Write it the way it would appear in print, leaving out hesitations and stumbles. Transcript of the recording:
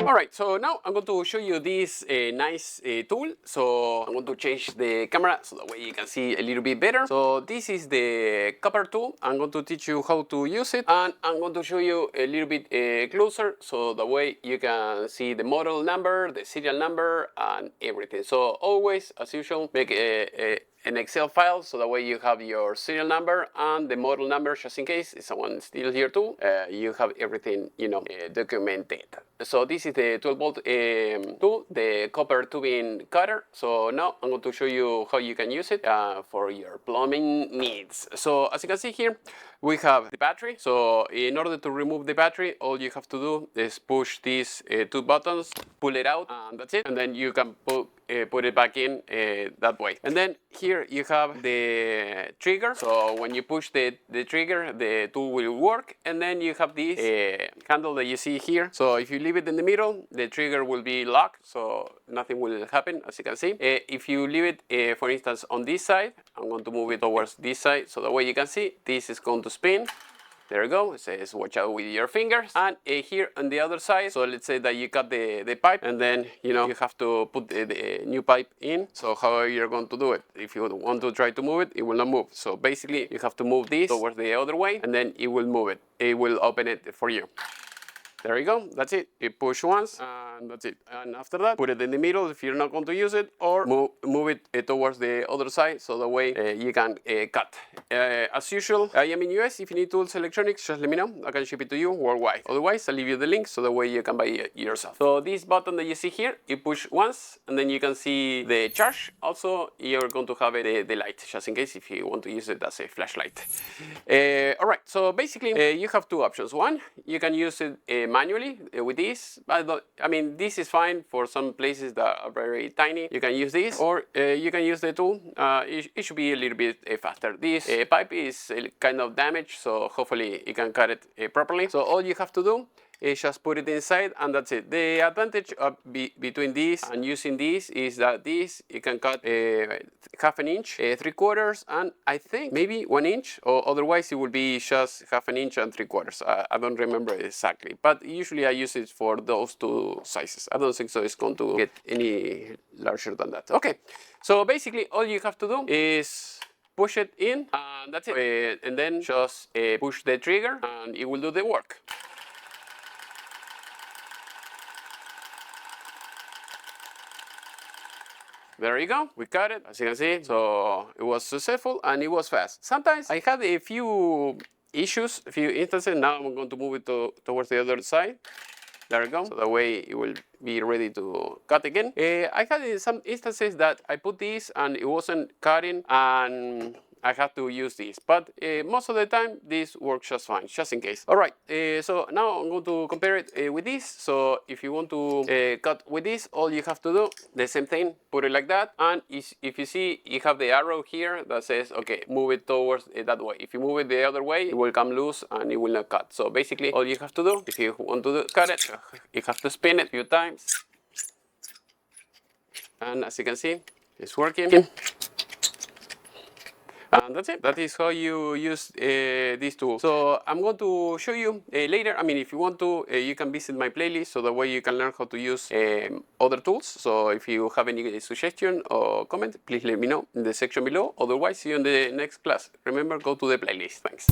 Alright, so now I'm going to show you this nice tool. So I'm going to change the camera so that way you can see a little bit better. So this is the copper tool. I'm going to teach you how to use it, and I'm going to show you a little bit closer so that way you can see the model number, the serial number, and everything. So always, as usual, make an Excel file so that way you have your serial number and the model number, just in case if someone's still here too. You have everything, documented. So this is the 12-volt tool, the copper tubing cutter. So now I'm going to show you how you can use it for your plumbing needs. So as you can see here, we have the battery. So in order to remove the battery, all you have to do is push these two buttons, pull it out, and that's it. And then you can put it back in that way. And then here you have the trigger. So when you push the trigger, the tool will work. And then you have this handle that you see here. So if you leave it in the middle, the trigger will be locked, so nothing will happen, as you can see. If you leave it, for instance, on this side, I'm going to move it towards this side, so that way you can see this is going to spin. There you go. It says watch out with your fingers. And here on the other side, so let's say that you cut the pipe, and then you have to put the new pipe in. So how are you going to do it? If you want to try to move it, it will not move. So basically you have to move this towards the other way, and then it will move it. It will open it for you. There you go, that's it. You push once and that's it. And after that, put it in the middle if you're not going to use it, or move it towards the other side so the way you can cut. As usual, I am in US. If you need tools, electronics, just let me know. I can ship it to you worldwide. Otherwise, I'll leave you the link so the way you can buy it yourself. So this button that you see here, you push once and then you can see the charge. Also, you're going to have the light, just in case if you want to use it as a flashlight. Alright, so basically you have two options. One, you can use it manually with this, but I mean this is fine for some places that are very tiny. You can use this, or you can use the tool. It should be a little bit faster. This pipe is kind of damaged, so hopefully you can cut it properly. So all you have to do is just put it inside, and that's it. The advantage of between this and using this is that this you can cut half an inch, 3/4, and I think maybe 1 inch, or otherwise it will be just half an inch and 3/4. I don't remember exactly, but usually I use it for those two sizes. I don't think so it's going to get any larger than that. Okay, so basically all you have to do is push it in, and that's it. And then just push the trigger and it will do the work. There you go, we cut it, as you can see. So it was successful and it was fast. Sometimes I had a few issues, a few instances. Now I'm going to move it towards the other side. There you go, so that way it will be ready to cut again. I had some instances that I put this and it wasn't cutting, and I have to use this, but most of the time this works just fine, just in case. All right, so now I'm going to compare it with this. So if you want to cut with this, all you have to do, the same thing, put it like that, and if you see, you have the arrow here that says, okay, move it towards that way. If you move it the other way, it will come loose and it will not cut. So basically, all you have to do, if you want to cut it, you have to spin it a few times. And as you can see, it's working. And that's it. That is how you use this tool. So I'm going to show you later. I mean, if you want to, you can visit my playlist so that way you can learn how to use other tools. So if you have any suggestion or comment, please let me know in the section below. Otherwise, see you in the next class. Remember, go to the playlist. Thanks.